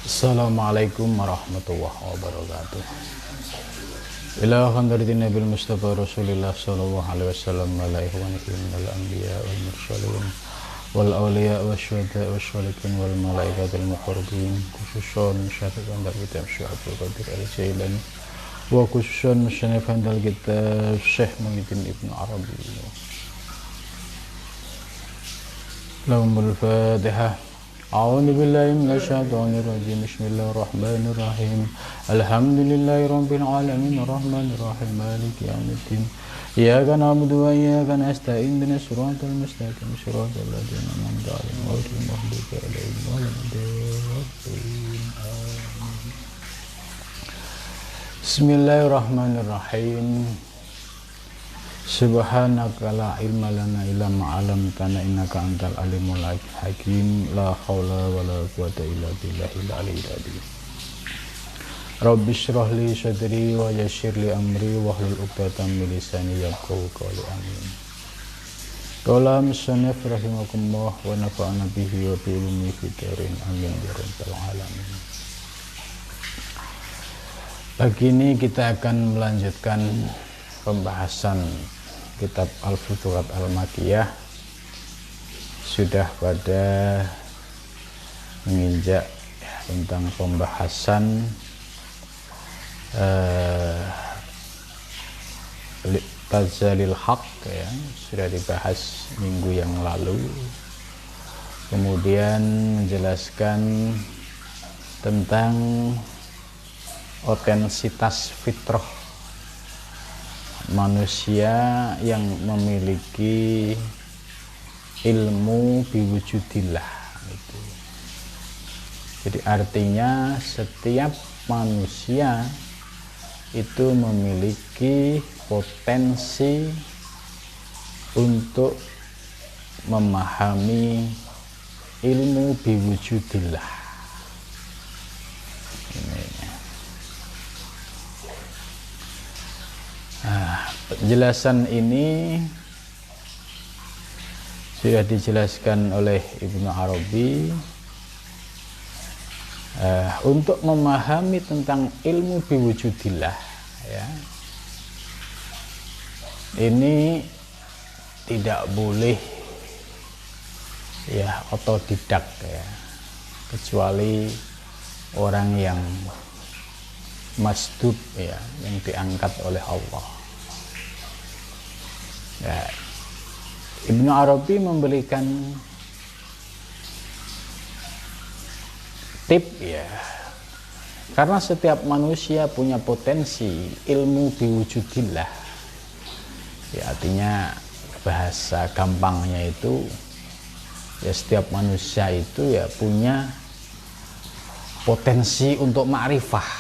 Assalamualaikum warahmatullahi wabarakatuh. Ila hadratin Nabil Mustafa Rasulillah sallallahu alaihi wasallam wa ala ikhwanihi minal anbiya wal mursalin wal awliya wasyuhada wasyolikin wal malaikatil muqarrabin khususan syahid anda kitab Syekh Abdul Qadir Al-Jailani wa khususan syarif handal kitab Syekh Muhyiddin Ibnu Arabi. Lahumul Fatihah. A'udzu billahi minasy syaithanir rajim. Bismillahirrahmanirrahim. Alhamdulillahi rabbil alamin arrahmanir rahim maliki yaumiddin. Iyyaka na'budu wa iyyaka nasta'in ihdinas siratal mustaqim siratal ladzina an'amta 'alaihim ghairil maghdubi 'alaihim waladdallin. Bismillahirrahmanirrahim. Subhanaka la ilma lana illa ma 'allamtana innaka antal alimul hakim. La haula wala quwwata illa billahil aliyyil azim. Rabbi shrah li sadri wa yassir li amri wahlul 'uqdatam min lisani yafqahu qawli. Amin. Qala musannif rahimakumullah wa nafa'ana bihi wa bi ilmihi fid dharain. Amin ya rabbal alamin. Pagi ini kita akan melanjutkan pembahasan kitab Al-Futuhat Al-Makkiyah. Sudah pada menginjak tentang pembahasan Tazalil Haq ya, sudah dibahas minggu yang lalu. Kemudian menjelaskan tentang otensitas fitrah manusia yang memiliki ilmu biwujudillah gitu. Jadi artinya setiap manusia itu memiliki potensi untuk memahami ilmu biwujudillah. Penjelasan ini sudah dijelaskan oleh Ibnu Arabi. Untuk memahami tentang ilmu biwujudillah ya, ini tidak boleh ya otodidak ya, kecuali orang yang masdud ya, yang diangkat oleh Allah. Ya, Ibnu Arabi memberikan tip ya, karena setiap manusia punya potensi ilmu biwujudillah ya, artinya bahasa gampangnya itu ya, setiap manusia itu ya punya potensi untuk ma'rifah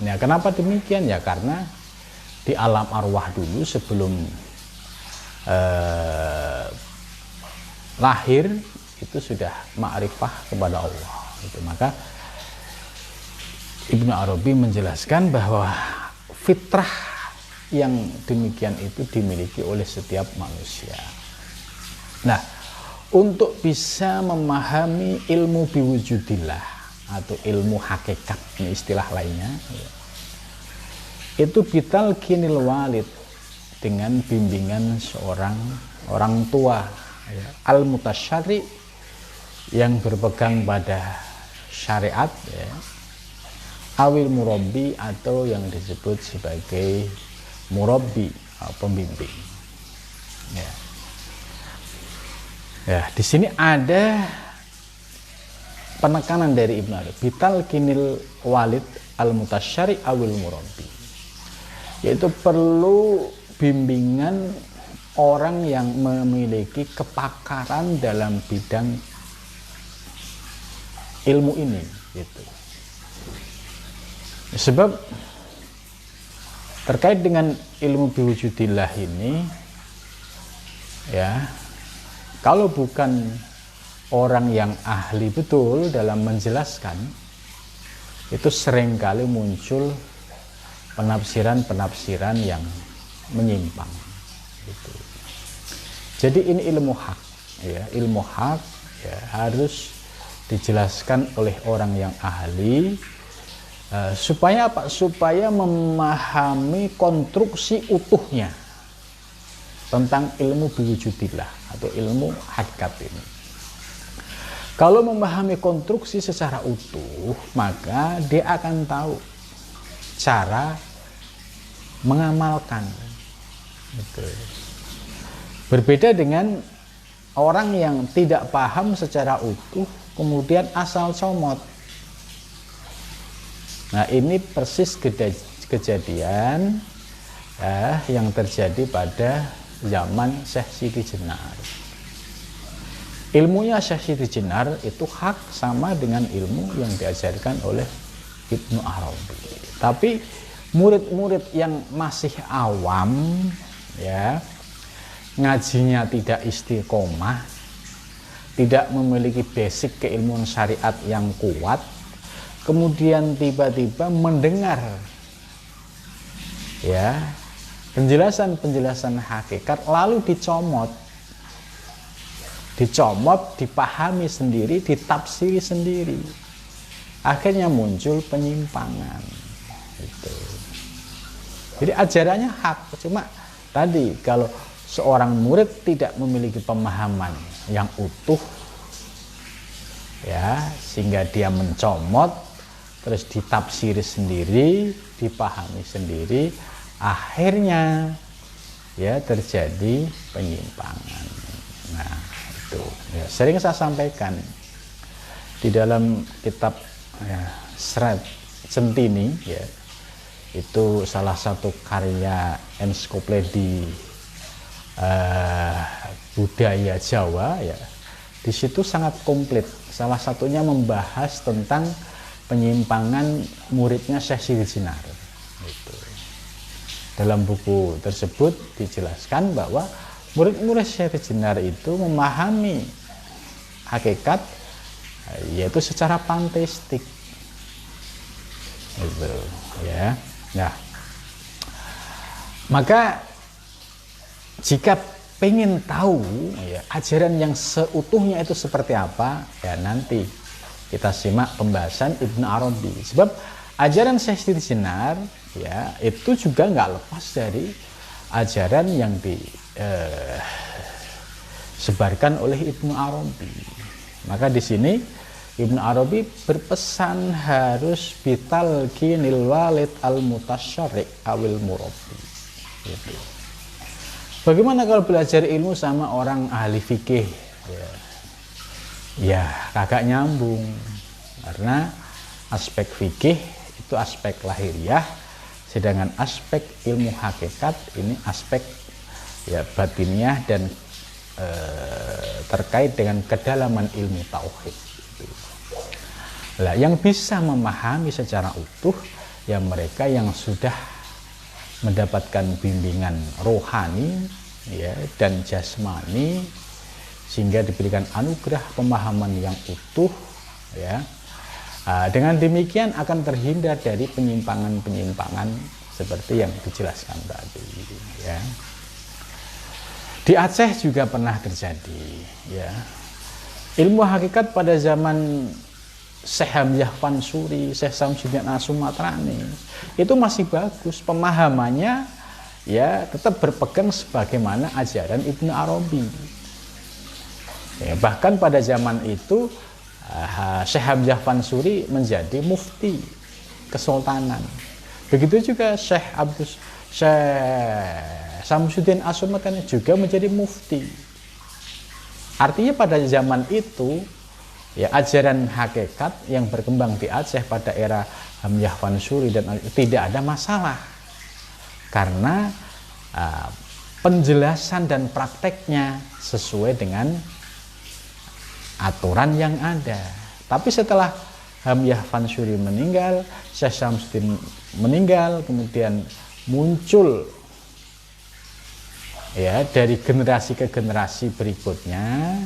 ya. Kenapa demikian ya, karena di alam arwah dulu sebelum lahir itu sudah ma'rifah kepada Allah itu. Maka Ibnu Arabi menjelaskan bahwa fitrah yang demikian itu dimiliki oleh setiap manusia. Nah, untuk bisa memahami ilmu biwujudillah atau ilmu hakikat, ini istilah lainnya, itu bitalqinil walid, dengan bimbingan seorang orang tua ya, al-mutasyarri, yang berpegang pada syariat ya, awil murabbi, atau yang disebut sebagai murabbi, pembimbing ya. Ya, di sini ada penekanan dari Ibnu Arabi, bitalqinil walid al-mutasyarri awil murabbi, yaitu perlu bimbingan orang yang memiliki kepakaran dalam bidang ilmu ini gitu. Sebab terkait dengan ilmu biwujudillah ini ya, kalau bukan orang yang ahli betul dalam menjelaskan, itu seringkali muncul penafsiran-penafsiran yang menyimpang gitu. Jadi ini ilmu hak ya, ilmu hak ya, harus dijelaskan oleh orang yang ahli, supaya apa? Supaya memahami konstruksi utuhnya tentang ilmu biwujudillah atau ilmu hakikat ini. Kalau memahami konstruksi secara utuh, maka dia akan tahu cara mengamalkan. Berbeda dengan orang yang tidak paham secara utuh, kemudian asal comot. Nah, ini persis kejadian yang terjadi pada zaman Syekh Siti Jenar. Ilmunya Syekh Siti Jenar itu hak sama dengan ilmu yang diajarkan oleh Ibnu Arabi. Tapi murid-murid yang masih awam, ya, ngajinya tidak istiqomah, tidak memiliki basic keilmuan syariat yang kuat, kemudian tiba-tiba mendengar, ya, penjelasan-penjelasan hakikat lalu dicomot, dipahami sendiri, ditafsiri sendiri, akhirnya muncul penyimpangan. Gitu. Jadi ajarannya hak, cuma tadi kalau seorang murid tidak memiliki pemahaman yang utuh, ya, sehingga dia mencomot, terus ditafsiri sendiri, dipahami sendiri, akhirnya ya terjadi penyimpangan. Nah, itu ya, sering saya sampaikan di dalam kitab Serat Centini, ya, itu salah satu karya ensiklopedi budaya Jawa, ya. Di situ sangat komplit. Salah satunya membahas tentang penyimpangan muridnya Syekh Siti Jenar. Gitu. Dalam buku tersebut dijelaskan bahwa murid-murid Syekh Siti Jenar itu memahami hakikat, yaitu secara panteistik. Gitu, ya. Nah, maka jika pengen tahu, ya, ajaran yang seutuhnya itu seperti apa, ya nanti kita simak pembahasan Ibnu Arabi. Sebab ajaran Syekh Siti Jenar, ya, itu juga nggak lepas dari ajaran yang disebarkan oleh Ibnu Arabi. Maka di sini Ibnu Arabi berpesan harus bitalqinil walid al-mutasyarri' awil murabbi. Gitu. Bagaimana kalau belajar ilmu sama orang ahli fikih? Ya, kagak nyambung. Karena aspek fikih itu aspek lahiriah, sedangkan aspek ilmu hakikat ini aspek, ya, batiniah dan terkait dengan kedalaman ilmu tauhid. Lah, yang bisa memahami secara utuh ya mereka yang sudah mendapatkan bimbingan rohani, ya, dan jasmani, sehingga diberikan anugerah pemahaman yang utuh, ya. Dengan demikian akan terhindar dari penyimpangan-penyimpangan seperti yang dijelaskan tadi, ya. Di Aceh juga pernah terjadi, ya. Ilmu hakikat pada zaman Syekh Hamzah Fansuri, Syekh Samsuddin As-Sumatrani itu masih bagus pemahamannya, ya, tetap berpegang sebagaimana ajaran Ibnu Arabi. Ya, bahkan pada zaman itu Syekh Hamzah Fansuri menjadi mufti kesultanan. Begitu juga Syekh Samsuddin As-Sumatrani juga menjadi mufti. Artinya pada zaman itu, ya, ajaran hakikat yang berkembang di Aceh pada era Hamzah Fansuri dan tidak ada masalah karena penjelasan dan prakteknya sesuai dengan aturan yang ada. Tapi setelah Hamzah Fansuri meninggal, Syekh Samsuddin meninggal, kemudian muncul, ya, dari generasi ke generasi berikutnya,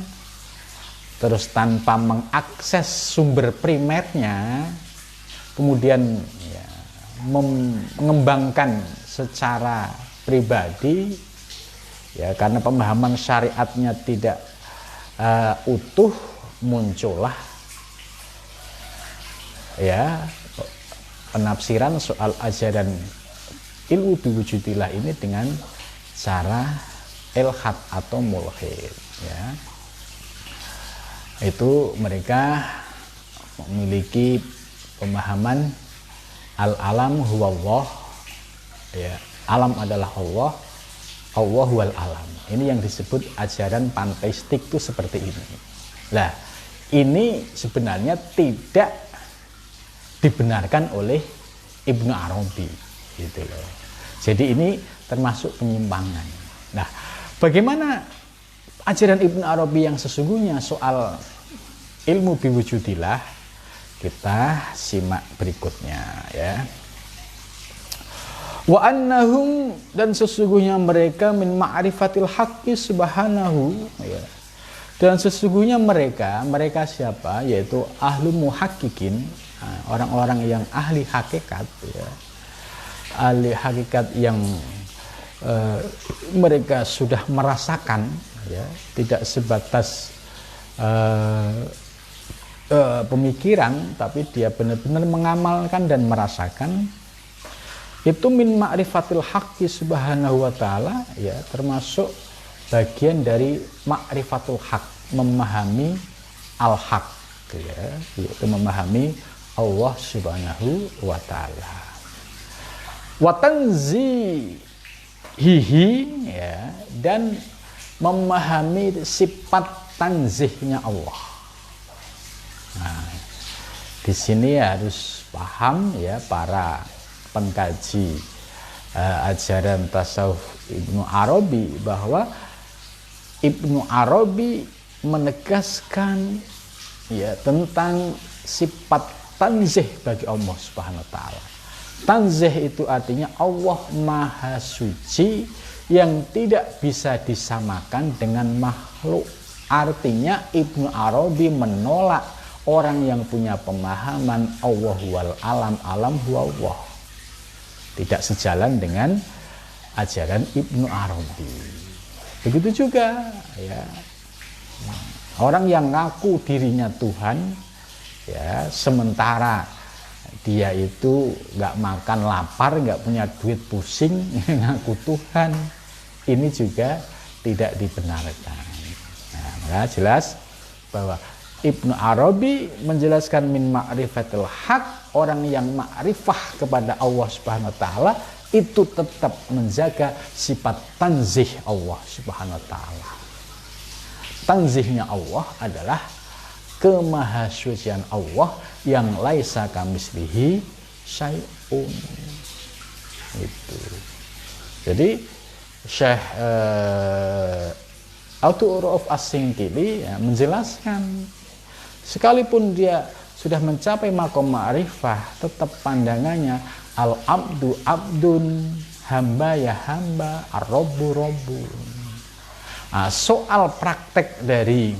terus tanpa mengakses sumber primernya, kemudian, ya, mengembangkan secara pribadi, ya, karena pemahaman syariatnya tidak utuh, muncullah ya penafsiran soal ajaran ilmu biwujudillah ini dengan cara ilhad atau mulhid, ya. Itu mereka memiliki pemahaman al-alam huwallah, ya, alam adalah Allah, Allah huwal alam. Ini yang disebut ajaran panteistik itu seperti ini. Nah, ini sebenarnya tidak dibenarkan oleh Ibnu Arabi, gitu loh. Jadi ini termasuk penyimpangan. Nah, bagaimana ajaran Ibnu Arabi yang sesungguhnya soal ilmu biwujudillah? Kita simak berikutnya, ya. Wa annahum, dan sesungguhnya mereka min ma'rifatil haqqi subhanahu, ya. Dan sesungguhnya mereka siapa? Yaitu ahlu muhaqqiqin, orang-orang yang ahli hakikat, ya. Ahli hakikat yang mereka sudah merasakan, ya, tidak sebatas pemikiran, tapi dia benar-benar mengamalkan dan merasakan. Itu min ma'rifatil haqqi subhanahu wa ta'ala, ya, termasuk bagian dari ma'rifatul haq, memahami al-haq, ya, yaitu memahami Allah subhanahu wa ta'ala. Wa tanzihihi, ya, dan memahami sifat tanzihnya Allah. Nah, di sini harus paham, ya, para pengkaji ajaran tasawuf Ibnu Arabi, bahwa Ibnu Arabi menegaskan, ya, tentang sifat tanzih bagi Allah Subhanahu wa taala. Tanzih itu artinya Allah Maha Suci yang tidak bisa disamakan dengan makhluk. Artinya Ibnu Arabi menolak orang yang punya pemahaman Allah wal alam, alam huwa Allah. Tidak sejalan dengan ajaran Ibnu Arabi. Begitu juga, ya, orang yang ngaku dirinya Tuhan, ya, sementara dia itu nggak makan lapar, nggak punya duit pusing, ngaku Tuhan, ini juga tidak dibenarkan. Nah, maka jelas bahwa Ibnu Arabi menjelaskan min ma'rifatil haq, orang yang ma'rifah kepada Allah Subhanahu wa taala itu tetap menjaga sifat tanzih Allah Subhanahu wa taala. Tanzihnya Allah adalah kemahasucian Allah yang laisa kamislihi syai'un. Itu. Jadi Syekh Al-Tu'ruf As-Singkili, ya, menjelaskan sekalipun dia sudah mencapai makom ma'rifah, tetap pandangannya al-abdu abdun, hamba ya hamba, ar-robbu robbu. Nah, soal praktek dari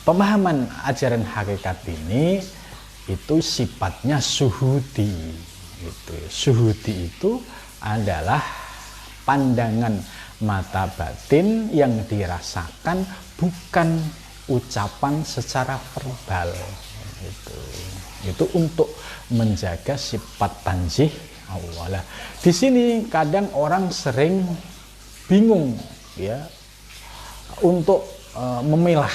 pemahaman ajaran hakikat ini, itu sifatnya suhudi. Suhudi itu adalah pandangan mata batin yang dirasakan, bukan ucapan secara verbal. Itu untuk menjaga sifat tanzih Allah. Lah, di sini kadang orang sering bingung, ya, untuk memilah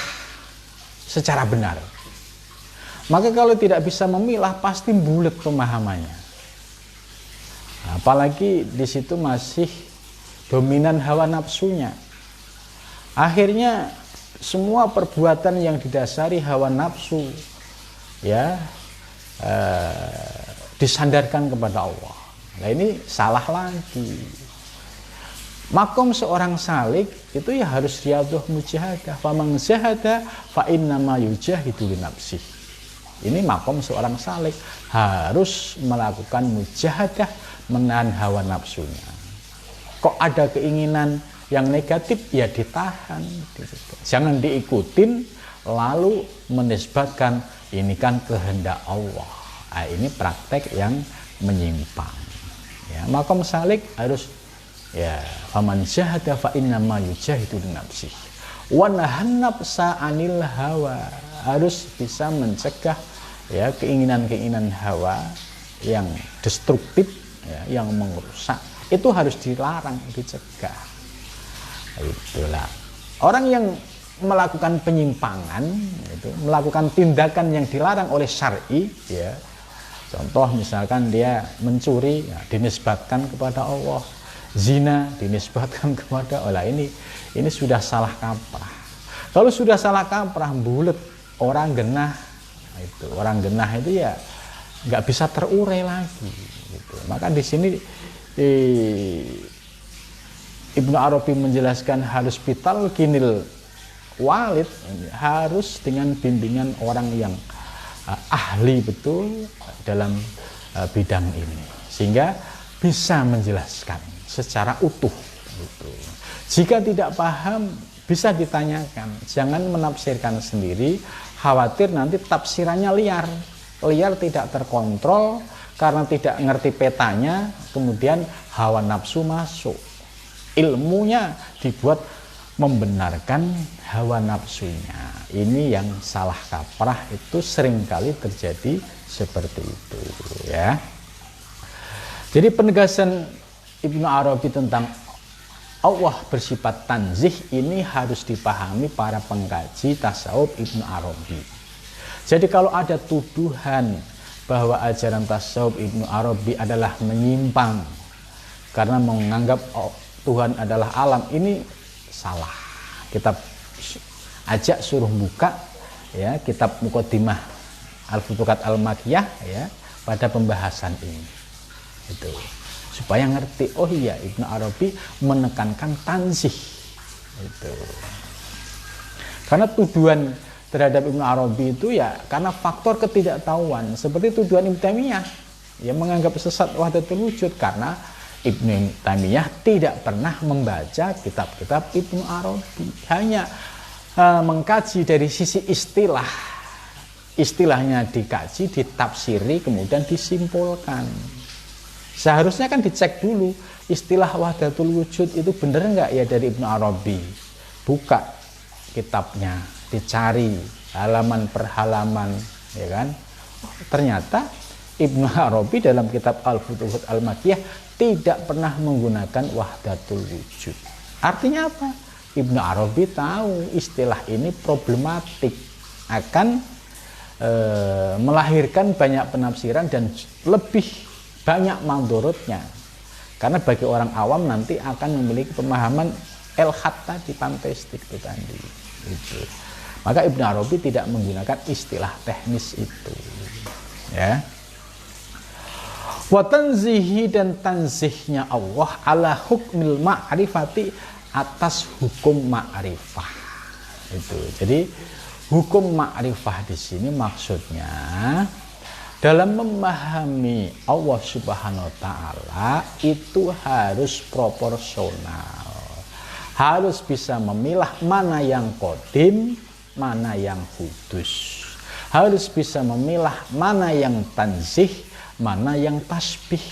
secara benar. Maka kalau tidak bisa memilah, pasti bulat pemahamannya. Apalagi di situ masih dominan hawa nafsunya. Akhirnya semua perbuatan yang didasari hawa nafsu, ya, disandarkan kepada Allah. Nah, ini salah lagi. Makom seorang salik itu ya harus riyadhah mujahadah. Faman jahada fa innama yujahidu li nafsih. Ini makom seorang salik, harus melakukan mujahadah, menahan hawa nafsunya. Kok ada keinginan yang negatif, ya ditahan. Jangan diikutin lalu menisbatkan ini kan kehendak Allah. Nah, ini praktek yang menyimpang. Ya, makom salik harus, ya, faman jahada fa innama yujahidu li nafsih. Wa nahan nafsa anil hawa, harus bisa mencegah ya, keinginan-keinginan hawa yang destruktif, ya, yang merusak, itu harus dilarang, dicegah. Itulah orang yang melakukan penyimpangan, itu melakukan tindakan yang dilarang oleh syar'i, ya. Contoh misalkan dia mencuri, ya, dinisbatkan kepada Allah, zina dinisbatkan kepada Allah, ini sudah salah kaprah. Kalau sudah salah kaprah, bulet, orang genah, itu orang genah itu ya nggak bisa terurai lagi. Gitu. Maka di sini Ibnu Arabi menjelaskan harus bital kinil walid, harus dengan bimbingan orang yang ahli betul dalam bidang ini, sehingga bisa menjelaskan secara utuh. Gitu. Jika tidak paham, bisa ditanyakan, jangan menafsirkan sendiri, khawatir nanti tafsirannya liar, tidak terkontrol karena tidak ngerti petanya, kemudian hawa nafsu masuk, ilmunya dibuat membenarkan hawa nafsunya. Ini yang salah kaprah, itu seringkali terjadi seperti itu, ya. Jadi penegasan Ibnu Arabi tentang Allah bersifat tanzih ini harus dipahami para pengkaji tasawuf Ibnu Arabi. Jadi kalau ada tuduhan bahwa ajaran tasawuf Ibnu Arabi adalah menyimpang karena menganggap Tuhan adalah alam, ini salah. Kita ajak suruh buka, ya, kitab Muqaddimah Al-Futuhat Al-Makkiyah, ya, pada pembahasan ini. Itu supaya ngerti, oh iya, Ibnu Arabi menekankan tanzih. Itu. Karena tuduhan terhadap Ibnu Arabi itu ya karena faktor ketidaktahuan, seperti tuduhan Ibnu Taimiyah yang menganggap sesat wahdatul wujud, karena Ibnu Taimiyah tidak pernah membaca kitab-kitab Ibnu Arabi, hanya mengkaji dari sisi istilah, istilahnya dikaji, ditafsiri, kemudian disimpulkan. Seharusnya kan dicek dulu istilah wahdatul wujud itu benar nggak ya dari Ibnu Arabi. Buka kitabnya, dicari halaman per halaman, ya kan. Ternyata Ibnu Arabi dalam kitab Al-Futuhat Al-Makkiyah tidak pernah menggunakan wahdatul wujud. Artinya apa? Ibnu Arabi tahu istilah ini problematik, akan melahirkan banyak penafsiran dan lebih banyak mandorotnya, karena bagi orang awam nanti akan memiliki pemahaman ilhad tadi, panteistik itu tadi. Itu. Maka Ibnu Arabi tidak menggunakan istilah teknis itu, ya. Wa tanzihi, dan tanzihnya Allah ala hukmil ma'rifati, atas hukum ma'rifah. Itu. Jadi hukum ma'rifah di sini maksudnya dalam memahami Allah Subhanahu wa taala itu harus proporsional. Harus bisa memilah mana yang qadim, mana yang kudus. Harus bisa memilah mana yang tanzih, mana yang tasbih.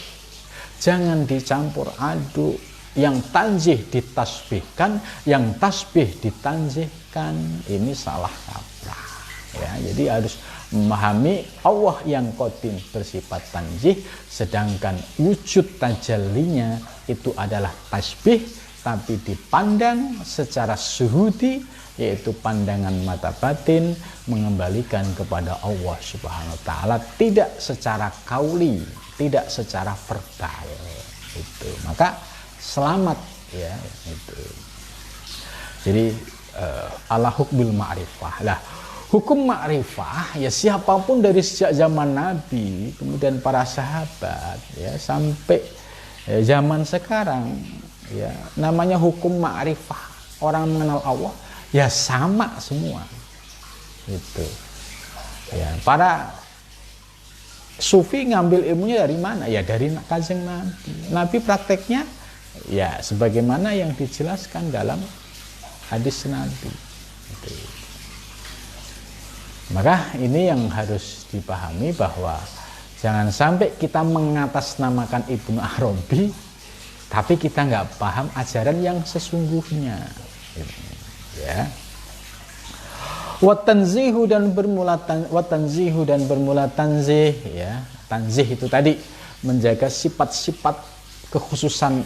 Jangan dicampur aduk. Yang tanzih ditasbihkan, yang tasbih ditanzihkan. Ini salah kaprah. Ya, jadi harus memahami Allah yang qadim bersifat tanzih, sedangkan wujud tajallinya itu adalah tasbih, tapi dipandang secara syuhudi, yaitu pandangan mata batin, mengembalikan kepada Allah Subhanahu wa taala, tidak secara kauli, tidak secara verbal. Itu. Maka selamat, ya, itu. Jadi ala hukmil ma'rifah. Lah, hukum ma'rifah ya siapapun dari sejak zaman Nabi, kemudian para sahabat, ya, sampai zaman sekarang, ya, namanya hukum ma'rifah. Orang mengenal Allah ya sama semua. Itu. Ya, para sufi ngambil ilmunya dari mana? Ya dari Kanjeng Nabi. Nabi prakteknya ya sebagaimana yang dijelaskan dalam hadis Nabi. Itu. Maka ini yang harus dipahami, bahwa jangan sampai kita mengatasnamakan Ibnu Arabi tapi kita nggak paham ajaran yang sesungguhnya, ya. Watanzihu dan bermula tanzih, ya. Tanzih itu tadi menjaga sifat-sifat kekhususan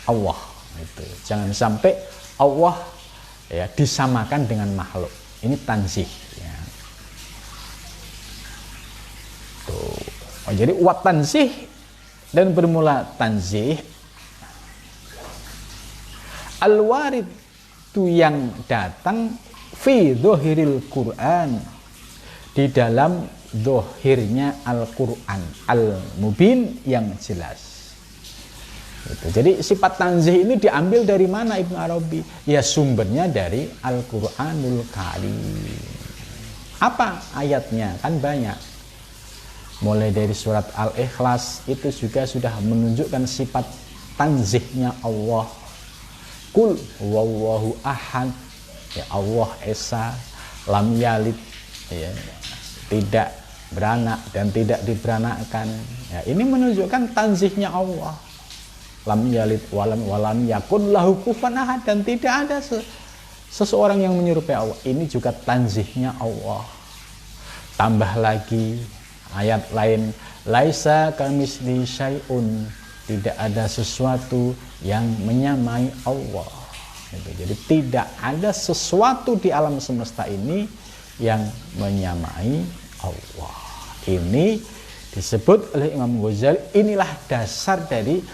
Allah. Itu. Jangan sampai Allah ya disamakan dengan makhluk. Ini tanzih. Ya. Tuh. Oh, jadi watanzih dan bermula tanzih al-warid itu yang datang fi dhahiril Quran, di dalam dohirnya Al-Quran Al-Mubin yang jelas. Gitu. Jadi sifat tanzih ini diambil dari mana Ibnu Arabi? Ya sumbernya dari Al-Quranul Karim. Apa ayatnya? Kan banyak. Mulai dari surat Al-Ikhlas itu juga sudah menunjukkan sifat tanzihnya Allah. Qul huwallahu ahad, ya Allah esa, lam yalid, ya, tidak beranak dan tidak diberanakkan. Ya, ini menunjukkan tanzihnya Allah. Lam yalid walam yakun lahu kufuwan ahad, dan tidak ada seseorang yang menyerupai Allah. Ini juga tanzihnya Allah. Tambah lagi ayat lain, laisa kamitslihi syai'un, tidak ada sesuatu yang menyamai Allah. Jadi tidak ada sesuatu di alam semesta ini yang menyamai Allah. Ini disebut oleh Imam Ghazali, inilah dasar dari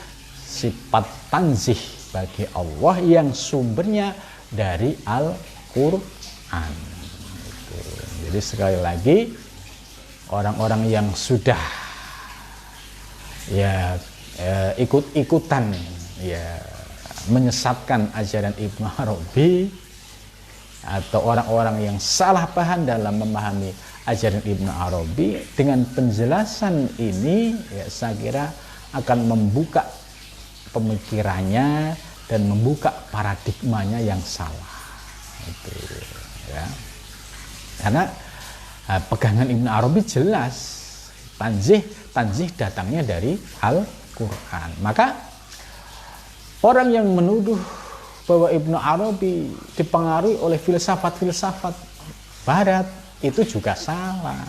sifat tanzih bagi Allah yang sumbernya dari Al-Quran. Jadi sekali lagi, orang-orang yang sudah ya ikut-ikutan ya menyesatkan ajaran Ibnu Arabi, atau orang-orang yang salah paham dalam memahami ajaran Ibnu Arabi, dengan penjelasan ini ya saya kira akan membuka pemikirannya dan membuka paradigmanya yang salah. Itu ya. Karena pegangan Ibnu Arabi jelas, tanzih datangnya dari Al-Quran. Maka orang yang menuduh bahwa Ibnu Arabi dipengaruhi oleh filsafat-filsafat Barat itu juga salah.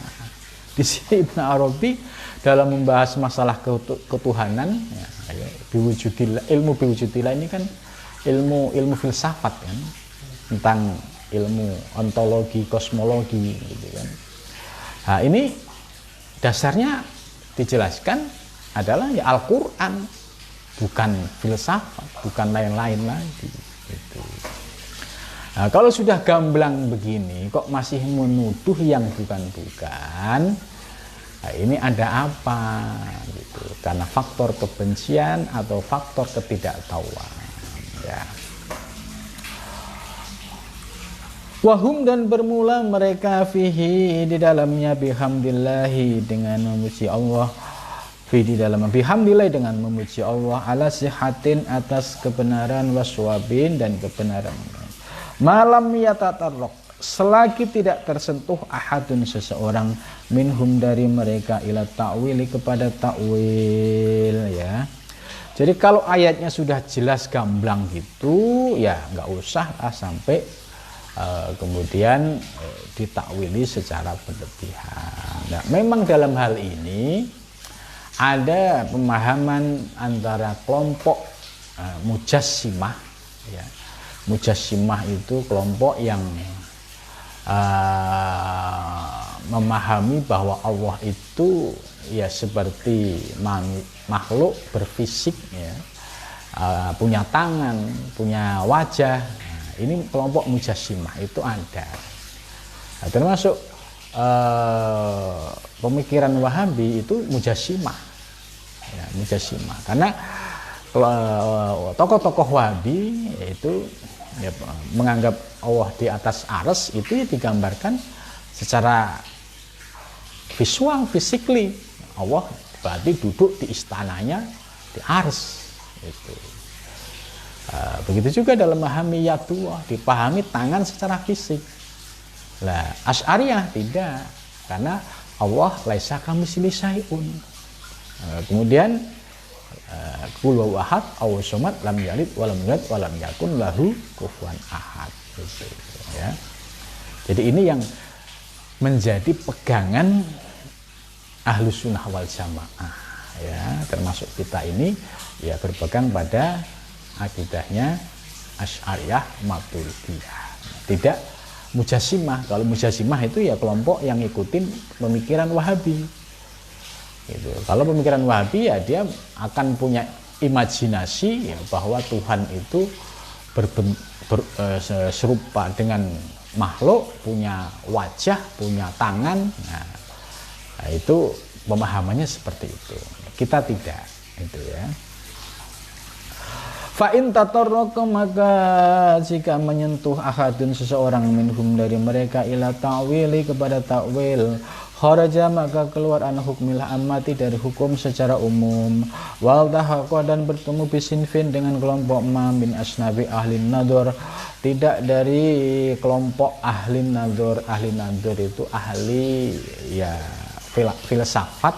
Di sini Ibnu Arabi dalam membahas masalah ketuhanan, ya, ilmu biwujudillah ini kan ilmu filsafat kan, tentang ilmu ontologi, kosmologi, gitu kan. Nah, ini dasarnya dijelaskan adalah ya Al-Quran, bukan filsafat, bukan lain-lain lagi. Gitu. Nah, kalau sudah gamblang begini, kok masih menuduh yang bukan-bukan? Nah, ini ada apa? Gitu. Karena faktor kebencian atau faktor ketidaktahuan. Ya. Wahum, dan bermula mereka fihi, di dalamnya, bihamdillahi, dengan memuji Allah, fi, di dalam bihamdillah, dengan memuji Allah, ala sihatin, atas kebenaran, waswabin, dan kebenaran, malam yatatarraq, selagi tidak tersentuh ahadun, seseorang, minhum, dari mereka, ila ta'wili, kepada ta'wil. Ya, jadi kalau ayatnya sudah jelas gamblang gitu, ya nggak usah sampai kemudian ditakwili secara berlebihan. Nah, memang dalam hal ini ada pemahaman antara kelompok mujassimah. Ya. Mujassimah itu kelompok yang memahami bahwa Allah itu ya seperti makhluk berfisik, ya, punya tangan, punya wajah. Ini kelompok mujassimah itu ada. Nah, termasuk pemikiran Wahabi itu mujassimah. Ya, mujassimah. Karena tokoh-tokoh Wahabi itu ya, menganggap Allah di atas arsy itu ya digambarkan secara visual, physically. Allah berarti duduk di istananya di arsy. Itu. Begitu juga dalam memahami yadullah, dipahami tangan secara fisik. Lah, Asy'ariyah tidak, karena Allah laisa kamitslihi syai'un. Kemudian qul huwallahu ahad, Allahu samad, lam yalid walam yulad walam yakun lahu kufuwan ahad. Gitu, ya. Jadi ini yang menjadi pegangan Ahlus Sunnah wal Jamaah, ya, termasuk kita ini ya berpegang pada akidahnya Asy'ariyah Maturidiyah, tidak Mujassimah. Kalau Mujassimah itu ya kelompok yang ngikutin pemikiran Wahabi. Gitu. Kalau pemikiran Wahabi ya dia akan punya imajinasi ya, bahwa Tuhan itu serupa dengan makhluk, punya wajah, punya tangan. Nah, itu pemahamannya seperti itu. Kita tidak, itu ya. Fa'in tatarraka, maka jika menyentuh ahadun seseorang minhum dari mereka ila ta'wili kepada ta'wil, kharaja maka keluar an hukmil ammati dari hukum secara umum, wal dahaqa dan bertemu bisinfin dengan kelompok ma min asnabi ahli nadhar, tidak dari kelompok ahli nadhar. Ahli nadhar itu ahli ya filsafat,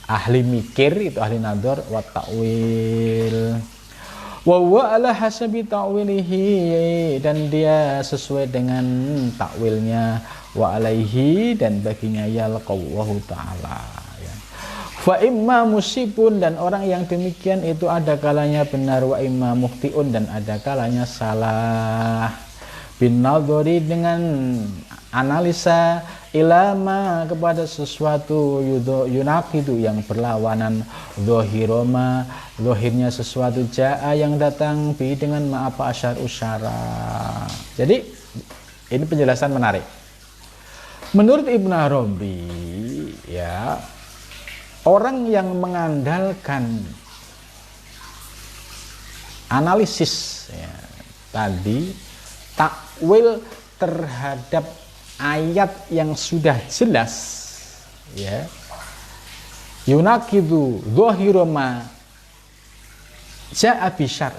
ahli mikir, itu ahli nadhar. Wa ta'wil wa huwa ala hasabi ta'wilihi, dan dia sesuai dengan takwilnya, wa alaihi, dan baginya yalqallahu ta'ala, ya. Fa imma musibun, dan orang yang demikian itu ada kalanya benar, wa imma mukhtiun, dan ada kalanya salah, bin nadhari, dengan analisa, ilama kepada sesuatu yunaqidu yang berlawanan, zahiroma zahirnya sesuatu, jaa yang datang, bi dengan ma'apa asyar usyara. Jadi ini penjelasan menarik. Menurut Ibnu Arabi ya, orang yang mengandalkan analisis ya, tadi takwil terhadap ayat yang sudah jelas ya, yunaqidu zahiroma ja'a bisyar.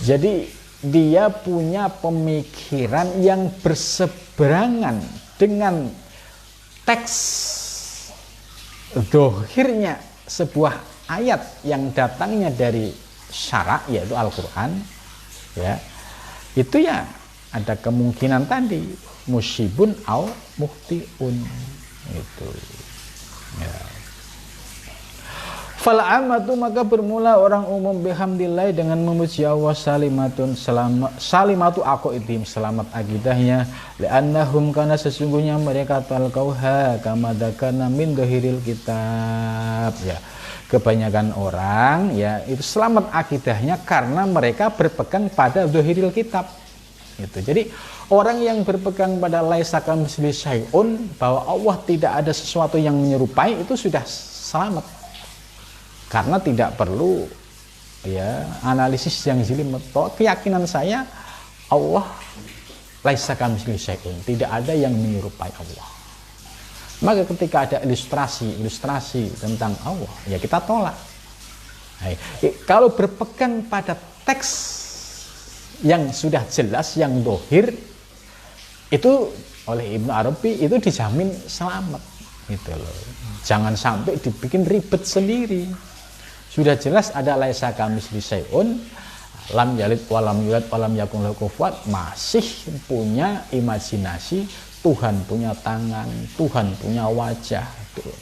Jadi dia punya pemikiran yang berseberangan dengan teks zahirnya sebuah ayat yang datangnya dari syara, yaitu Al-Quran ya. Itu ya ada kemungkinan tadi musibun au mukhtiun itu ya. Fal amatu, maka bermula orang umum bihamdillah dengan memuji Allah, salimatun salimatu aqaidihim, selamat akidahnya, li'annahum, karena sesungguhnya mereka talqauha kama dzakarna min dhahiril kitab ya. Kebanyakan orang ya itu selamat akidahnya karena mereka berpegang pada dhahiril kitab gitu. Jadi orang yang berpegang pada laisa kamitslihi syai'un, bahwa Allah tidak ada sesuatu yang menyerupai, itu sudah selamat. Karena tidak perlu ya analisis yang jeli. Keyakinan saya Allah laisa kamitslihi syai'un, tidak ada yang menyerupai Allah. Maka ketika ada ilustrasi tentang Allah, ya kita tolak. Nah, kalau berpegang pada teks yang sudah jelas, yang dohir, itu oleh Ibnu Arabi itu dijamin selamat gitu loh. Jangan sampai dibikin ribet sendiri. Sudah jelas ada laisa kamitslihi syai'un, lam yalid walam yulad walam yakul lahu kufuwan, masih punya imajinasi Tuhan punya tangan, Tuhan punya wajah,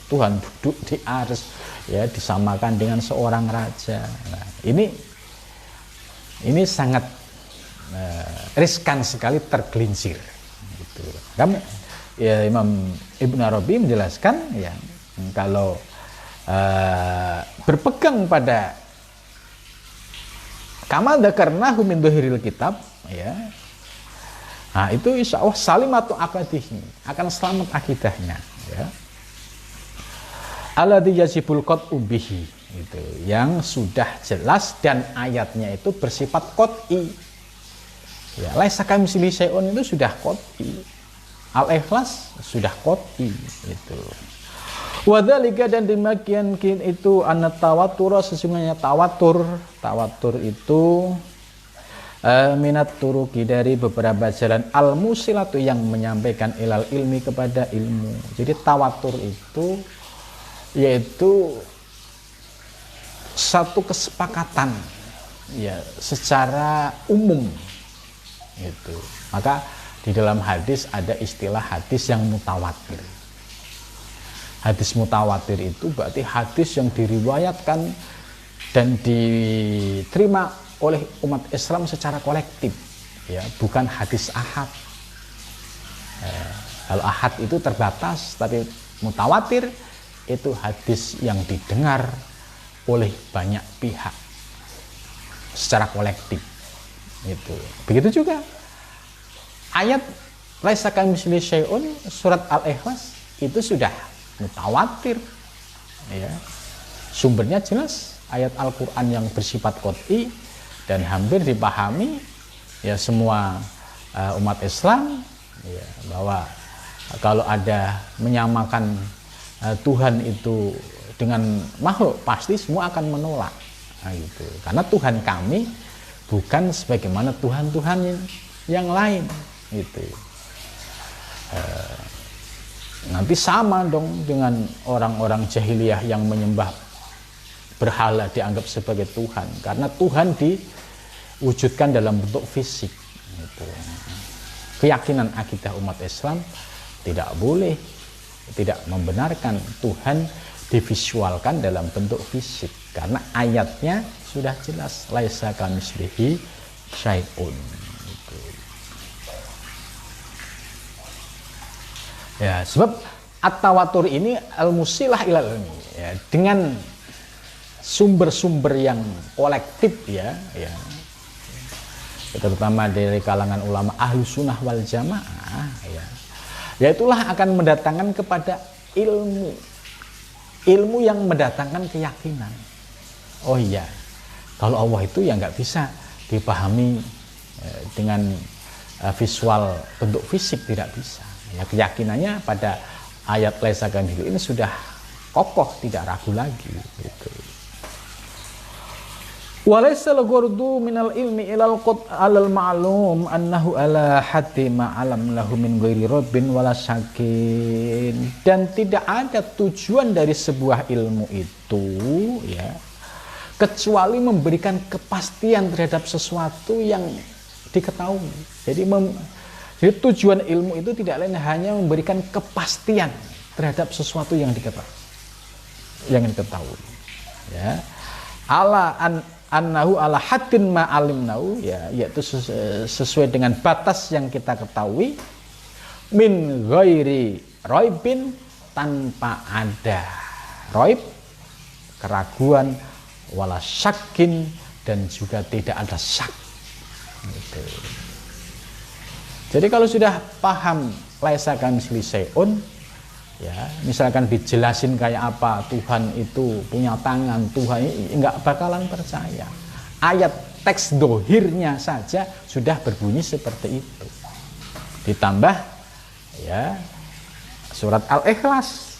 Tuhan duduk di arsy ya, disamakan dengan seorang raja. Nah, ini sangat riskan sekali tergelincir gitu. Kami ya, Imam Ibnu Arabi menjelaskan ya, kalau berpegang pada kama dzakarnahu min dhahiril kitab ya, nah itu insya Allah salimatu aqaidihnya, akan selamat akidahnya ya. Alladzi yajibul qat'u bihi, itu yang sudah jelas dan ayatnya itu bersifat qat'i ya. Laisa kamitslihi syai'un itu sudah qat'i, Al-Ikhlas sudah qat'i itu. Wadzalika, dan demikian itu anna tawatur, sesungguhnya tawatur itu minat turuki, dari beberapa jalan al-musilatu yang menyampaikan ilal ilmi, kepada ilmu. Jadi tawatur itu yaitu satu kesepakatan ya secara umum itu. Maka Di dalam hadis ada istilah hadis yang mutawatir. Hadis mutawatir itu berarti hadis yang diriwayatkan dan diterima oleh umat Islam secara kolektif, ya, bukan hadis ahad. Kalau ahad itu terbatas, tapi mutawatir itu hadis yang didengar oleh banyak pihak secara kolektif. Itu. Begitu juga ayat laisa kamitslihi syai'un surat Al-Ikhlas itu sudah mutawatir, ya. Sumbernya jelas ayat Al-Quran yang bersifat qot'i dan hampir dipahami ya semua umat Islam, ya, bahwa kalau ada menyamakan Tuhan itu dengan makhluk pasti semua akan menolak, nah, gitu. Karena Tuhan kami bukan sebagaimana Tuhan-Tuhan yang lain, gitu. Nanti sama dong dengan orang-orang jahiliyah yang menyembah berhala dianggap sebagai Tuhan, karena Tuhan diwujudkan dalam bentuk fisik, gitu. Keyakinan akidah umat Islam tidak boleh, tidak membenarkan Tuhan divisualkan dalam bentuk fisik, karena ayatnya sudah jelas laisa kamitslihi syai'un, gitu. Ya, sebab at-tawatur ini al-musilah ilal ilmi, ya, dengan sumber-sumber yang kolektif, ya, terutama dari kalangan ulama ahlu sunnah wal jamaah, ya, itulah akan mendatangkan kepada ilmu yang mendatangkan keyakinan. Oh iya, kalau Allah itu ya nggak bisa dipahami dengan visual bentuk fisik, tidak bisa. Ya, keyakinannya pada ayat laisa kamitslihi ini sudah kokoh, tidak ragu lagi, gitu. Walaisal ghurdu minal ilmi ilal qut alal ma'lum annahu ala hati ma'alam lahu min ghairi rabbin wala syakin. Dan tidak ada tujuan dari sebuah ilmu itu, ya, kecuali memberikan kepastian terhadap sesuatu yang diketahui. Jadi tujuan ilmu itu tidak lain hanya memberikan kepastian terhadap sesuatu yang diketahui, ya. Annahu ala haddin ma alimnahu, ya, yaitu sesuai dengan batas yang kita ketahui, min ghairi raibin, tanpa ada raib, keraguan, wala syakin, dan juga tidak ada syak, gitu. Jadi kalau sudah paham laisa kamitslihi syai'un, ya, misalkan dijelasin kayak apa Tuhan itu punya tangan, Tuhan ini enggak bakalan percaya. Ayat teks dohirnya saja sudah berbunyi seperti itu. Ditambah, ya, surat Al-Ikhlas,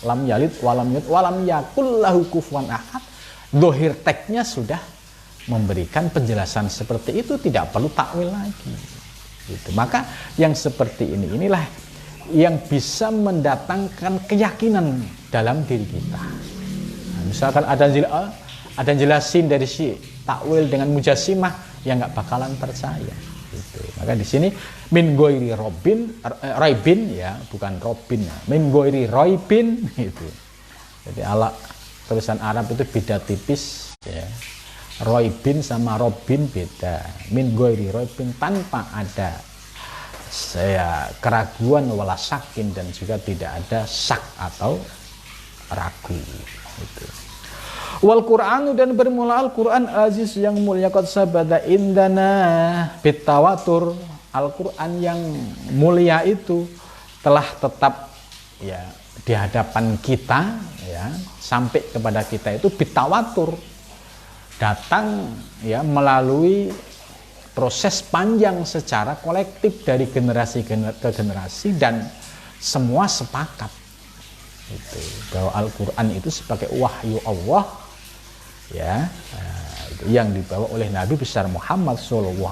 lam yalid walam yulad walam yakul lahu kufuwan ahad. Dohir teksnya sudah memberikan penjelasan seperti itu, tidak perlu takwil lagi, gitu. Maka yang seperti inilah yang bisa mendatangkan keyakinan dalam diri kita. Nah, misalkan ada jelasin dari si takwil dengan mujassimah, yang nggak bakalan percaya, gitu. Maka di sini min ghairi raibin, ya, bukan robin, ya. Min ghairi raibin, gitu. Jadi ala tulisan Arab itu beda tipis, ya. Raibin sama robin beda. Min ghairi raibin, tanpa ada keraguan, wala syakin, dan juga tidak ada syak atau ragu, gitu. Wal Qur'anu, dan bermula Al-Qur'an aziz yang mulia, qad sabada indana bitawatur. Al-Qur'an yang mulia itu telah tetap, ya, di hadapan kita, ya, sampai kepada kita itu bitawatur, datang, ya, melalui proses panjang secara kolektif dari generasi ke generasi, dan semua sepakat, gitu, bahwa Al-Quran itu sebagai wahyu Allah, ya, yang dibawa oleh Nabi besar Muhammad SAW.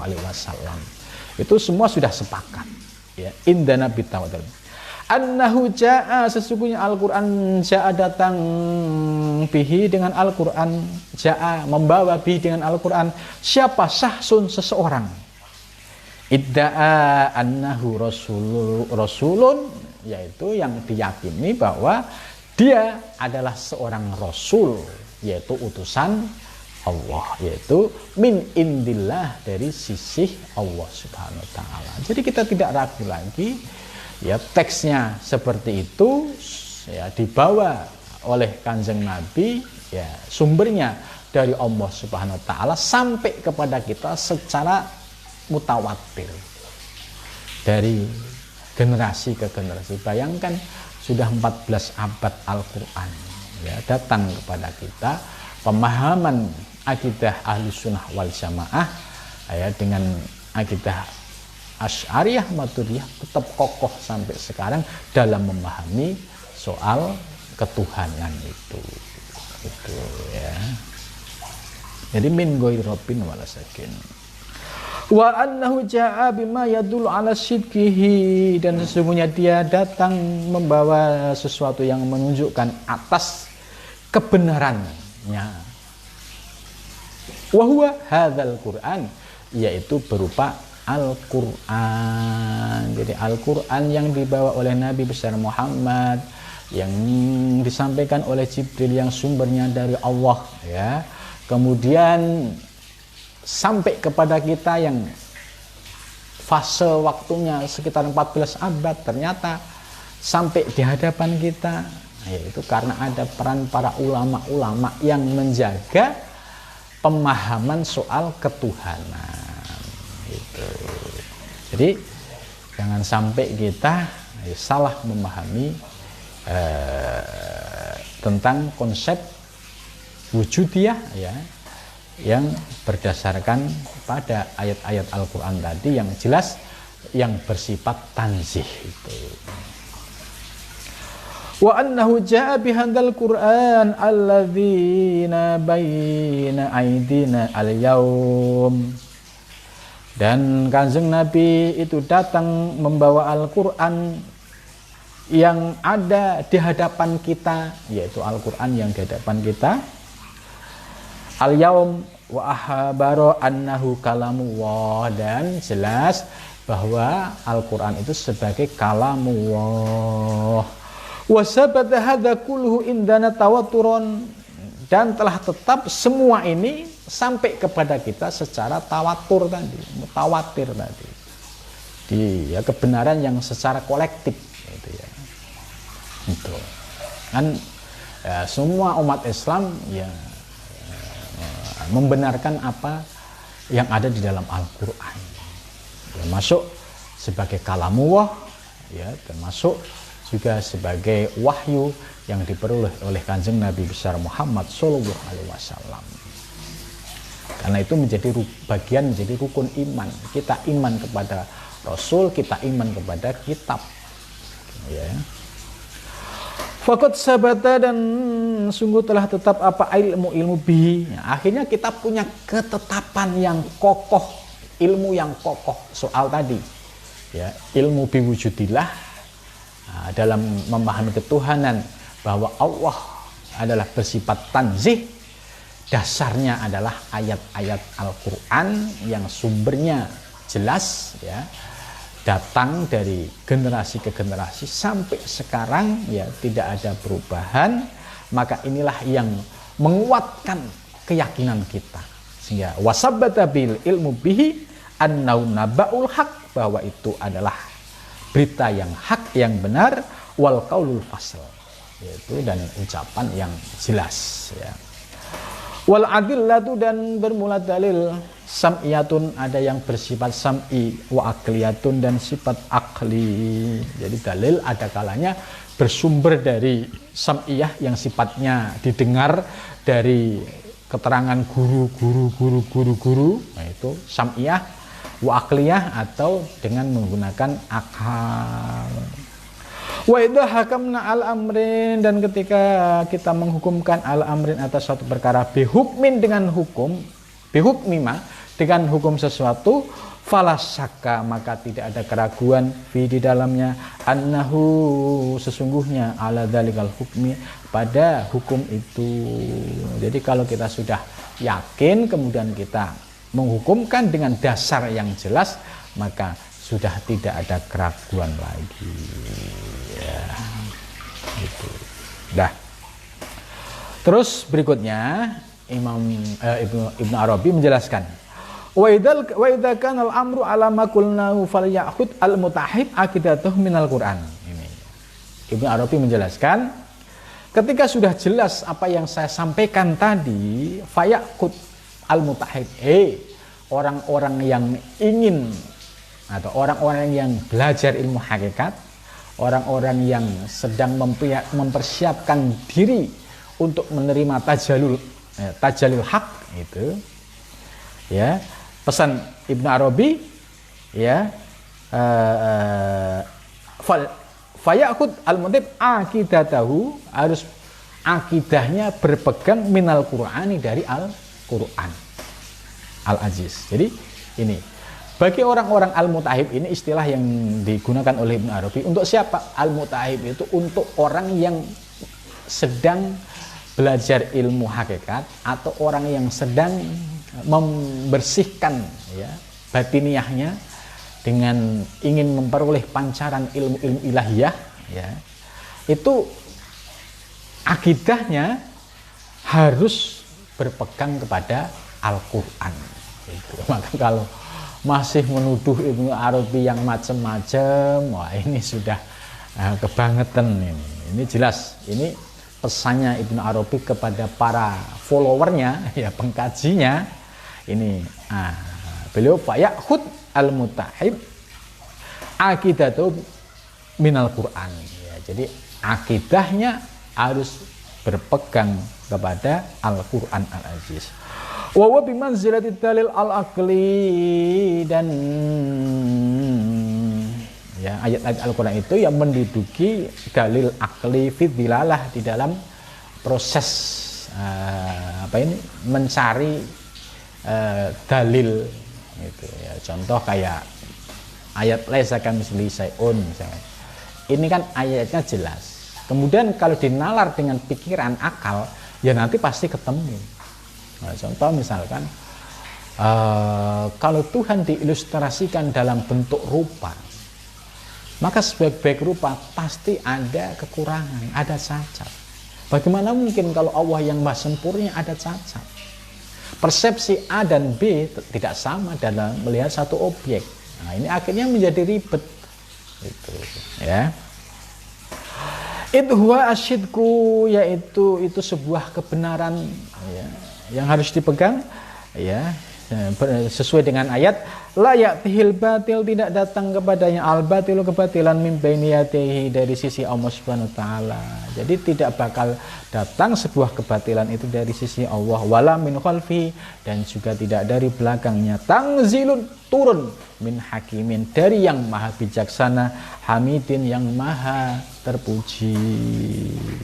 Itu semua sudah sepakat, ya, indana bitawatur. Annahu ja'a, sesungguhnya Al-Quran ja'a, datang bihi, dengan Al-Quran, ja'a, membawa bihi, dengan Al-Quran, siapa? Syahsun, seseorang, idda'a annahu rasulun, yaitu yang diyakini bahwa dia adalah seorang rasul, yaitu utusan Allah, yaitu min indillah, dari sisi Allah Subhanahu wa taala. Jadi kita tidak ragu lagi, ya, teksnya seperti itu, ya, dibawa oleh Kanjeng Nabi, ya, sumbernya dari Allah Subhanahu wa taala sampai kepada kita secara mutawatir dari generasi ke generasi. Bayangkan sudah 14 abad Al-Qur'an, ya, datang kepada kita pemahaman akidah Ahlussunnah wal Jamaah, ya, dengan akidah Asy'ariyah Maturidiyah tetap kokoh sampai sekarang dalam memahami soal ketuhanan itu, ya. Jadi min ghairi rabbin wala sakin. Wa annahu jaa'a bima yadullu ala sidqihi, dan sesungguhnya dia datang membawa sesuatu yang menunjukkan atas kebenarannya. Wa huwa hadzal Qur'an, yaitu berupa Al-Qur'an. Jadi Al-Qur'an yang dibawa oleh Nabi besar Muhammad, yang disampaikan oleh Jibril, yang sumbernya dari Allah, ya. Kemudian sampai kepada kita yang fase waktunya sekitar 14 abad, ternyata sampai di hadapan kita, yaitu karena ada peran para ulama-ulama yang menjaga pemahaman soal ketuhanan itu. Jadi jangan sampai kita salah memahami tentang konsep wujudiyah, ya, yang berdasarkan pada ayat-ayat Al-Qur'an tadi yang jelas, yang bersifat tanzih itu. Wa annahu jaa'a bihadzal Qur'an alladzina baina aydina al-yaum, dan Kanjeng Nabi itu datang membawa Al-Qur'an yang ada di hadapan kita, yaitu Al-Qur'an yang di hadapan kita, al-yaum, wa ahbaro annahu kalamullah, dan jelas bahwa Al-Qur'an itu sebagai kalamullah. Wa sabata hadza kulluhu indana tawaturon, dan telah tetap semua ini sampai kepada kita secara tawatur tadi, mutawatir tadi, ya, kebenaran yang secara kolektif gitu, ya. Itu kan, ya, semua umat Islam, ya, membenarkan apa yang ada di dalam Al-Qur'an, termasuk sebagai kalamullah, ya, termasuk juga sebagai wahyu yang diperoleh oleh Kanjeng Nabi besar Muhammad Shallallahu Alaihi Wasallam. Karena itu menjadi bagian, menjadi rukun iman. Kita iman kepada Rasul, kita iman kepada kitab, ya. Faqad sabata, dan sungguh telah tetap apa ilmu bihi. Ya, akhirnya kita punya ketetapan yang kokoh, ilmu yang kokoh soal tadi, ya, ilmu biwujudillah, dalam memahami ketuhanan, bahwa Allah adalah bersifat tanzih. Dasarnya adalah ayat-ayat Al-Qur'an yang sumbernya jelas, ya, datang dari generasi ke generasi sampai sekarang, ya, tidak ada perubahan. Maka inilah yang menguatkan keyakinan kita, sehingga wasabbata bil ilmu bihi annau nabaul haq, bahwa itu adalah berita yang hak, yang benar, wal qaulul fasl, yaitu dan ucapan yang jelas, ya. Wal adillatu, dan bermula dalil sam'iyatun, ada yang bersifat sam'i, wa akliyatun, dan sifat akli. Jadi dalil ada kalanya bersumber dari sam'iyah yang sifatnya didengar dari keterangan guru, nah itu sam'iyah, wa akliyah, atau dengan menggunakan akal. Wa idza hakamna al-amrin, dan ketika kita menghukumkan al-amrin atas suatu perkara, bihukmin, dengan hukum, bihukmima, dengan hukum sesuatu, falasaka, maka tidak ada keraguan fi di dalamnya, annahu, sesungguhnya, ala dzalikal hukmi, pada hukum itu. Jadi kalau kita sudah yakin kemudian kita menghukumkan dengan dasar yang jelas, maka sudah tidak ada keraguan lagi. Ya, gitu. Dah. Terus berikutnya Ibnu Arabi menjelaskan, wa idza kana al-amru ala ma qulnahu falya'khud al-mutahhib aqidatuhu minal Qur'an. Ini Ibnu Arabi menjelaskan, ketika sudah jelas apa yang saya sampaikan tadi, fayaqud al-mutahhib, orang-orang yang ingin atau orang-orang yang belajar ilmu hakikat, orang-orang yang sedang mempersiapkan diri untuk menerima tajalul hak itu, ya, pesan Ibnu Arabi, ya, fayaqud al-mutahhib aqidatahu, harus akidahnya berpegang minal Qur'ani, dari Al-Qur'an Al-Aziz. Jadi ini bagi orang-orang al-mutahhib, ini istilah yang digunakan oleh Ibnu Arabi. Untuk siapa al-mutahhib itu? Untuk orang yang sedang belajar ilmu hakikat, atau orang yang sedang membersihkan, ya, batiniahnya dengan ingin memperoleh pancaran ilmu-ilmu ilahiyah, ya. Itu akidahnya harus berpegang kepada Al-Qur'an. Itu. Maka kalau masih menuduh Ibnu Arabi yang macam-macam, wah ini sudah kebangetan ini. Ini jelas, ini pesannya Ibnu Arabi kepada para followernya, ya, pengkajinya. Ini beliau fayaqud al-mutahhib aqidatu minal Qur'an, ya. Jadi akidahnya harus berpegang kepada Al-Qur'an Al-Aziz. Wa huwa bi manzilati dalil al-aqli, dan ya, ayat-ayat Al-Qur'an itu yang menduduki dalil akli fi dilalah, di dalam proses mencari dalil gitu, ya. Contoh kayak ayat laisa kamitslihi syai'un misalnya. Ini kan ayatnya jelas. Kemudian kalau dinalar dengan pikiran akal, ya nanti pasti ketemu. Nah, contoh misalkan kalau Tuhan diilustrasikan dalam bentuk rupa, maka sebaik-baik rupa pasti ada kekurangan, ada cacat. Bagaimana mungkin kalau Allah yang maha sempurna ada cacat? Persepsi A dan B tidak sama dalam melihat satu objek. Nah, ini akhirnya menjadi ribet. Ya. Itu huwa asyidku, yaitu itu sebuah kebenaran, ya, yang harus dipegang, ya, sesuai dengan ayat la ya'tihil batil, tidak datang kepadanya al batilu, kebatilan, min baini yadihi, dari sisi Allah Subhanahu wa taala. Jadi tidak bakal datang sebuah kebatilan itu dari sisi Allah, wala min khalfi, dan juga tidak dari belakangnya. Tanzilun, turun, min hakimin, dari yang maha bijaksana, hamidin, yang maha terpuji.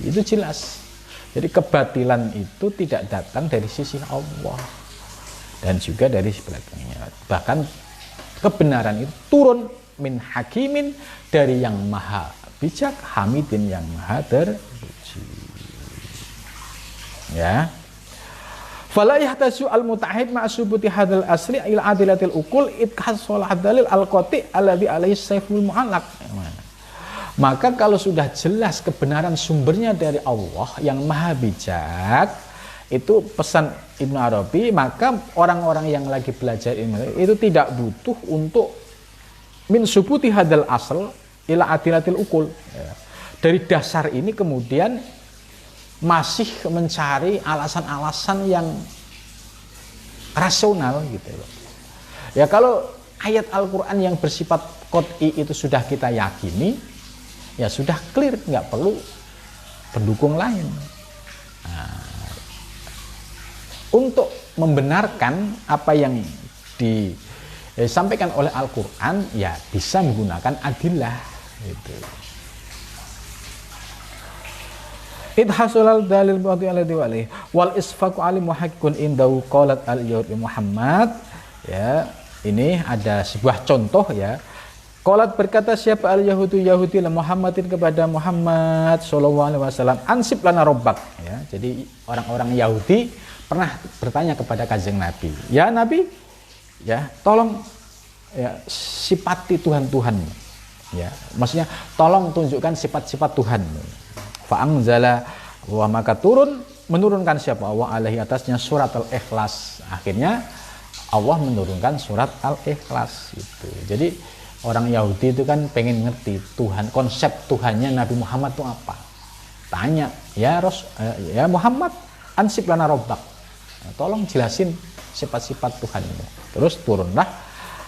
Itu jelas. Jadi kebatilan itu tidak datang dari sisi Allah dan juga dari belakangnya. Bahkan kebenaran itu turun min hakimin, dari yang maha bijak, hamidin, yang maha terpuji. Ya. Fala yahtaju al-mutahhib ma'subuti hadzal asli ila adilatil uqul idkhasal dalil al-qati alladhi alaihi sayful mu'allaq. Maka kalau sudah jelas kebenaran sumbernya dari Allah yang maha bijak, itu pesan Ibnu Arabi, maka orang-orang yang lagi belajar ilmu itu tidak butuh untuk min subuti hadal asal ila adilatil ukul. Dari dasar ini kemudian masih mencari alasan-alasan yang rasional gitu loh. Ya, kalau ayat Al-Qur'an yang bersifat qot'i itu sudah kita yakini, ya sudah clear, nggak perlu pendukung lain. Nah, untuk membenarkan apa yang disampaikan oleh Al-Qur'an, ya bisa menggunakan adillah gitu. Idhasulal dalil ba'di alladhi walih wal isfaqu alim wa haqqun indahu qalat al-yahudi Muhammad. Ya, ini ada sebuah contoh, ya. Qalat, berkata siapa al-yahudu Yahudi la Muhammadin, kepada Muhammad sallallahu alaihi wasallam, ansib lana rabbak, ya. Jadi orang-orang Yahudi pernah bertanya kepada Kanjeng Nabi, ya Nabi, ya tolong ya, sifati Tuhan-Tuhan. Ya, maksudnya tolong tunjukkan sifat-sifat Tuhan. Fa'anzala, wa maka menurunkan siapa Allah alaihi atasnya surat Al-Ikhlas. Akhirnya Allah menurunkan surat Al-Ikhlas itu. Jadi orang Yahudi itu kan pengen ngerti Tuhan, konsep Tuhannya Nabi Muhammad itu apa. Tanya, ya Muhammad, ansib lana robbak. Tolong jelasin sifat-sifat Tuhan. Terus turunlah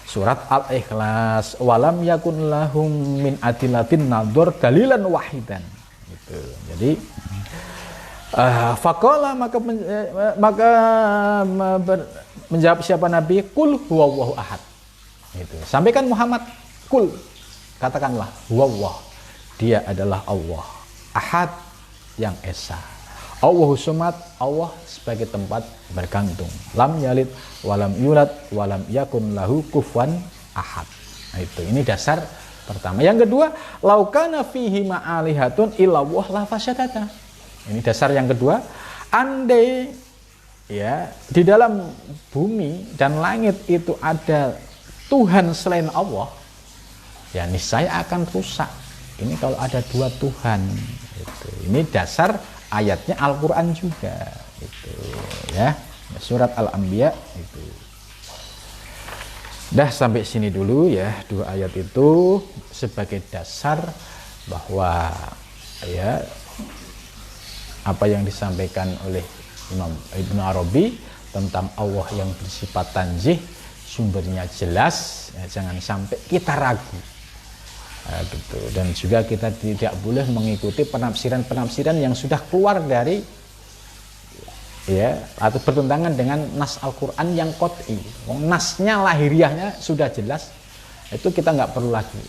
surat Al-Ikhlas, walam yakun lahum min adilatin nadur dalilan wahidan. Gitu. Jadi faqala maka menjawab siapa Nabi, kul huwallahu ahad. Gitu. Sampaikan Muhammad, kul, katakanlah huwallah, dia adalah Allah, ahad, yang esa. Allahu somad, Allah sebagai tempat bergantung. Lam yalid walam yulad walam yakun lahu kufuwan ahad. Nah, ini dasar pertama. Yang kedua, laukana fihi ma'alihatun illallah la fasadata. Ini dasar yang kedua. Andai ya di dalam bumi dan langit itu ada Tuhan selain Allah, ya niscaya akan rusak. Ini kalau ada dua Tuhan. Ini dasar ayatnya Al-Quran juga itu ya, surat Al-Anbiya itu. Dah sampai sini dulu ya, dua ayat itu sebagai dasar bahwa ya apa yang disampaikan oleh Imam Ibnu Arabi tentang Allah yang bersifat tanzih, sumbernya jelas ya, jangan sampai kita ragu. Nah, gitu. Dan juga kita tidak boleh mengikuti penafsiran-penafsiran yang sudah keluar dari ya atau bertentangan dengan nas Al-Quran yang qot'i. Nasnya lahiriahnya sudah jelas, itu kita nggak perlu lagi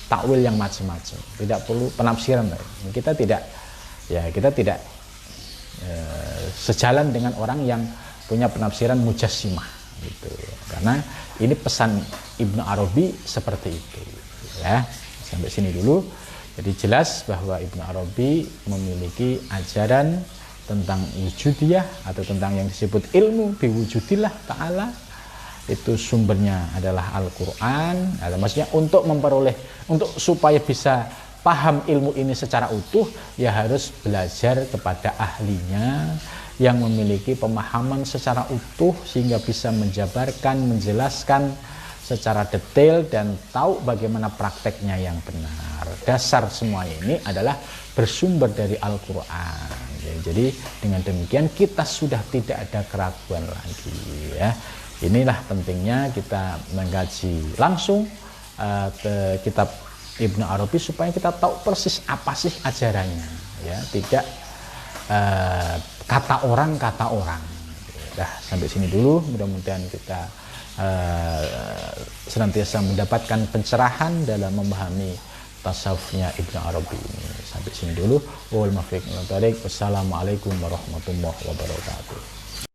takwil yang macam-macam, tidak perlu penafsiran. Kita tidak sejalan dengan orang yang punya penafsiran mujassimah gitu. Karena ini pesan Ibnu Arabi seperti itu. Ya, sampai sini dulu. Jadi jelas bahwa Ibnu Arabi memiliki ajaran tentang wujudiyah atau tentang yang disebut ilmu biwujudillah ta'ala. Itu sumbernya adalah Al-Quran. Maksudnya untuk supaya bisa paham ilmu ini secara utuh, ya harus belajar kepada ahlinya yang memiliki pemahaman secara utuh sehingga bisa menjabarkan, menjelaskan secara detail dan tahu bagaimana prakteknya yang benar. Dasar semua ini adalah bersumber dari Al-Quran. Jadi dengan demikian kita sudah tidak ada keraguan lagi. Ya. Inilah pentingnya kita mengkaji langsung kitab Ibnu Arabi supaya kita tahu persis apa sih ajarannya. Ya, tidak kata orang. Dah sampai sini dulu. Mudah-mudahan kita senantiasa mendapatkan pencerahan dalam memahami tasawufnya Ibnu Arabi ini. Sampai sini dulu. Wassalamualaikum warahmatullahi wabarakatuh.